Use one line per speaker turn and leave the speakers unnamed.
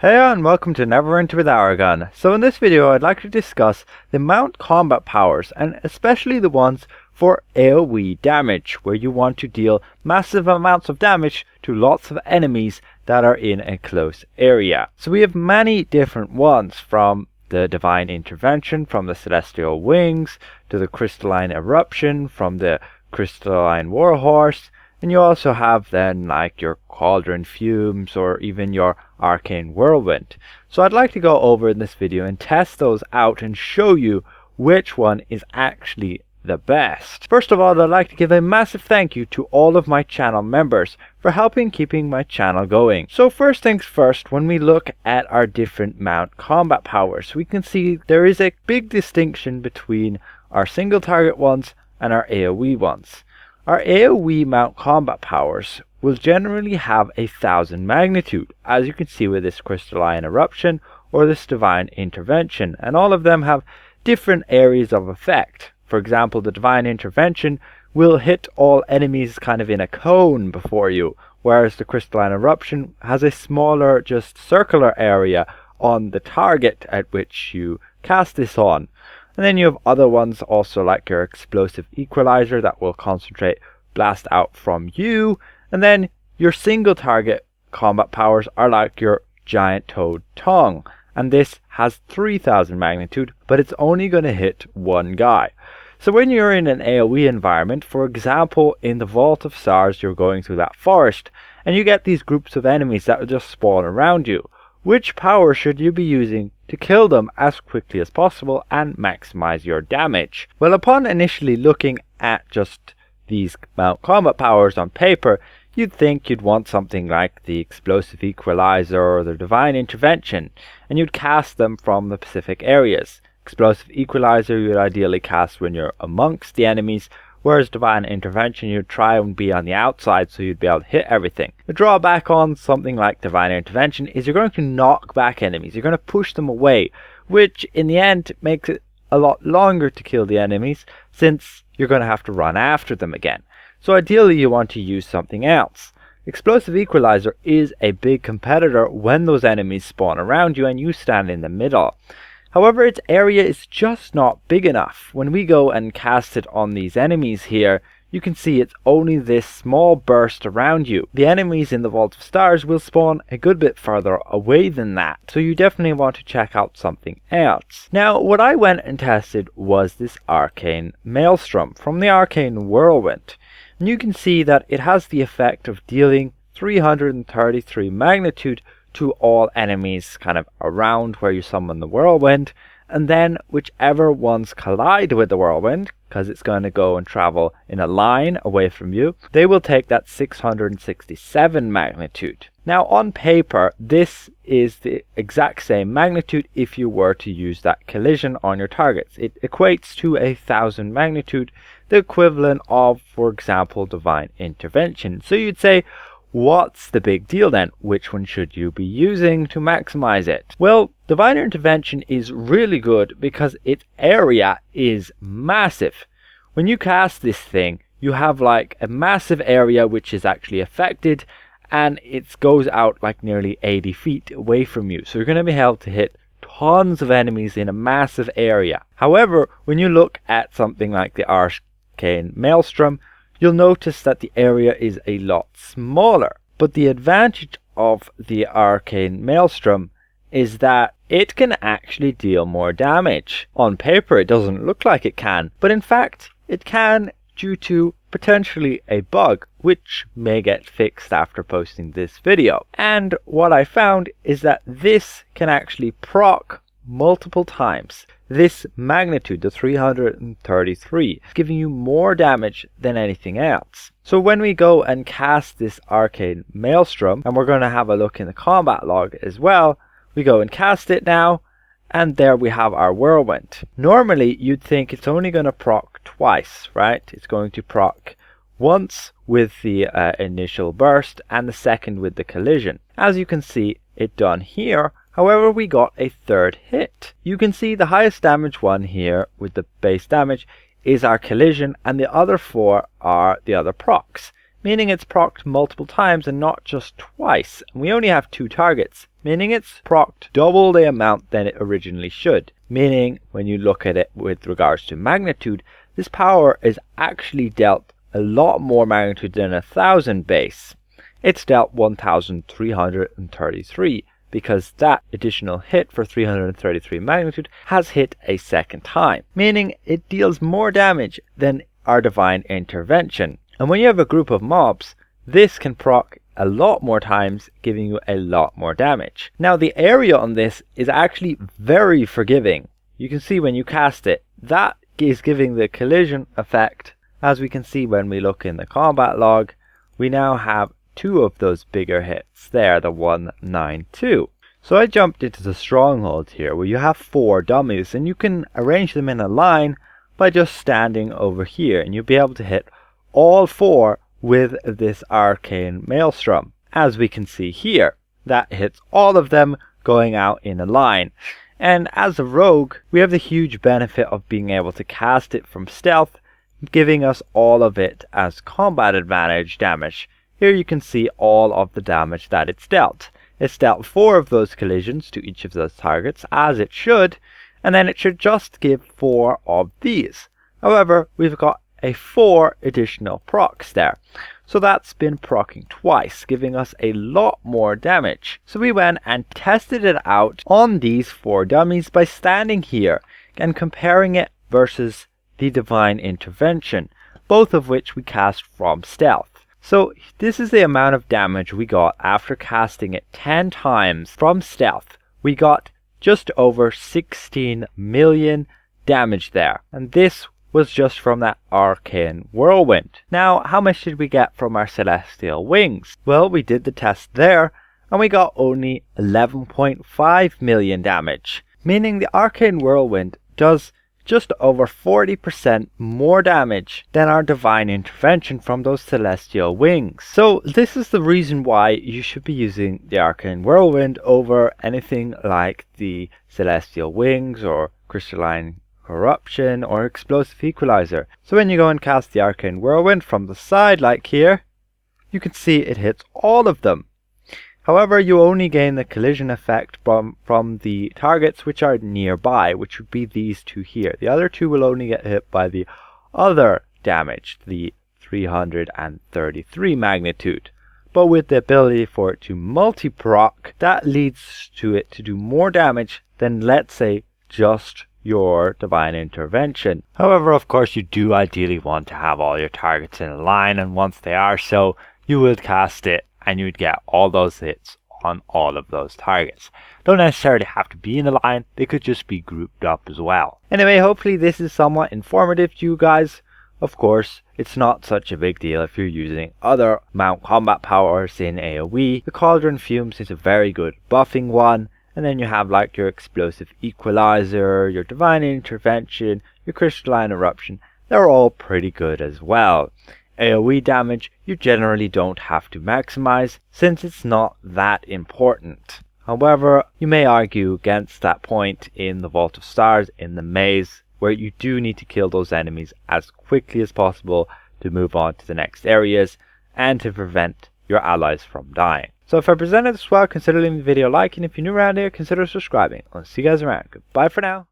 Hey and welcome to Neverwinter with Aragon. So in this video I'd like to discuss the mount combat powers and especially the ones for AoE damage, where you want to deal massive amounts of damage to lots of enemies that are in a close area. So we have many different ones, from the Divine Intervention, from the Celestial Wings, to the Crystalline Eruption, from the Crystalline Warhorse, and you also have then like your Cauldron Fumes or even your Arcane Whirlwind. So I'd like to go over in this video and test those out and show you which one is actually the best. First of all, I'd like to give a massive thank you to all of my channel members for helping keeping my channel going. So first things first, when we look at our different mount combat powers, we can see there is a big distinction between our single target ones and our AoE ones. Our AoE mount combat powers will generally have 1,000 magnitude, as you can see with this Crystalline Eruption or this Divine Intervention, and all of them have different areas of effect. For example, the Divine Intervention will hit all enemies kind of in a cone before you, whereas the Crystalline Eruption has a smaller, just circular area on the target at which you cast this on. And then you have other ones also, like your Explosive Equalizer, that will concentrate blast out from you. And then your single target combat powers are like your Giant Toad Tongue, and this has 3,000 magnitude, but it's only going to hit one guy. So when you're in an AoE environment, for example in the Vault of Stars, you're going through that forest and you get these groups of enemies that will just spawn around you. Which power should you be using to kill them as quickly as possible and maximize your damage? Well, upon initially looking at just these mount combat powers on paper, you'd think you'd want something like the Explosive Equalizer or the Divine Intervention, and you'd cast them from the specific areas. Explosive Equalizer you'd ideally cast when you're amongst the enemies, whereas Divine Intervention you'd try and be on the outside so you'd be able to hit everything. The drawback on something like Divine Intervention is you're going to knock back enemies, you're going to push them away, which in the end makes it a lot longer to kill the enemies, since you're going to have to run after them again. So ideally you want to use something else. Explosive Equalizer is a big competitor when those enemies spawn around you and you stand in the middle. However, its area is just not big enough. When we go and cast it on these enemies here, you can see it's only this small burst around you. The enemies in the Vault of Stars will spawn a good bit further away than that, so you definitely want to check out something else. Now, what I went and tested was this Arcane Maelstrom from the Arcane Whirlwind. And you can see that it has the effect of dealing 333 magnitude to all enemies kind of around where you summon the whirlwind, and then whichever ones collide with the whirlwind, because it's going to go and travel in a line away from you, they will take that 667 magnitude. Now on paper this is the exact same magnitude if you were to use that collision on your targets. It equates to 1,000 magnitude, the equivalent of, for example, Divine Intervention. So you'd say, what's the big deal then? Which one should you be using to maximize it? Well, Divine Intervention is really good because its area is massive. When you cast this thing, you have like a massive area which is actually affected, and it goes out like nearly 80 feet away from you. So you're going to be able to hit tons of enemies in a massive area. However, when you look at something like the Arcane Maelstrom, you'll notice that the area is a lot smaller. But the advantage of the Arcane Maelstrom is that it can actually deal more damage. On paper it doesn't look like it can, but in fact it can, due to potentially a bug which may get fixed after posting this video. And what I found is that this can actually proc multiple times this magnitude, the 333, giving you more damage than anything else. So when we go and cast this Arcane Maelstrom, and we're going to have a look in the combat log as well, we go and cast it now, and there we have our whirlwind. Normally you'd think it's only going to proc twice, right? It's going to proc once with the initial burst and the second with the collision. As you can see it done here. However, we got a third hit. You can see the highest damage one here with the base damage is our collision, and the other four are the other procs. meaning it's procced multiple times and not just twice. And we only have 2 targets, meaning it's procced double the amount than it originally should. Meaning, when you look at it with regards to magnitude, this power is actually dealt a lot more magnitude than 1000 base. It's dealt 1333 because that additional hit for 333 magnitude has hit a second time, meaning it deals more damage than our divine intervention. And when you have a group of mobs, this can proc a lot more times, giving you a lot more damage. Now the area on this is actually very forgiving. You can see when you cast it, that is giving the collision effect. As we can see when we look in the combat log, we now have 2 of those bigger hits there, the 192. So I jumped into the stronghold here where you have 4 dummies and you can arrange them in a line by just standing over here, and you'll be able to hit all 4 with this Arcane Maelstrom. As we can see here, that hits all of them going out in a line. And as a rogue, we have the huge benefit of being able to cast it from stealth, giving us all of it as combat advantage damage. Here you can see all of the damage that it's dealt. It's dealt 4 of those collisions to each of those targets, as it should, and then it should just give 4 of these. However, we've got a 4 additional procs there. So that's been proccing twice, giving us a lot more damage. So we went and tested it out on these 4 dummies by standing here and comparing it versus the divine intervention, both of which we cast from stealth. So this is the amount of damage we got after casting it 10 times from stealth. We got just over 16 million damage there, and this was just from that Arcane Whirlwind. Now, how much did we get from our celestial wings? Well, we did the test there, and we got only 11.5 million damage, meaning the Arcane Whirlwind does just over 40% more damage than our divine intervention from those celestial wings. So this is the reason why you should be using the Arcane Whirlwind over anything like the celestial wings or crystalline corruption or explosive equalizer. So when you go and cast the Arcane Whirlwind from the side like here, you can see it hits all of them. However, you only gain the collision effect from the targets which are nearby, which would be these 2 here. The other 2 will only get hit by the other damage, the 333 magnitude. But with the ability for it to multi-proc, that leads to it to do more damage than, let's say, just your divine intervention. However, of course, you do ideally want to have all your targets in a line, and once they are so, you will cast it and you'd get all those hits on all of those targets. Don't necessarily have to be in a line, they could just be grouped up as well. Anyway, hopefully this is somewhat informative to you guys. Of course, it's not such a big deal if you're using other mount combat powers in AoE. The Cauldron Fumes is a very good buffing one, and then you have like your explosive equalizer, your divine intervention, your crystalline eruption. They're all pretty good as well. AoE damage you generally don't have to maximize since it's not that important. However, you may argue against that point in the Vault of Stars, in the maze, where you do need to kill those enemies as quickly as possible to move on to the next areas and to prevent your allies from dying. So if I presented this well, consider leaving the video a like, and if you're new around here, consider subscribing. I'll see you guys around. Goodbye for now.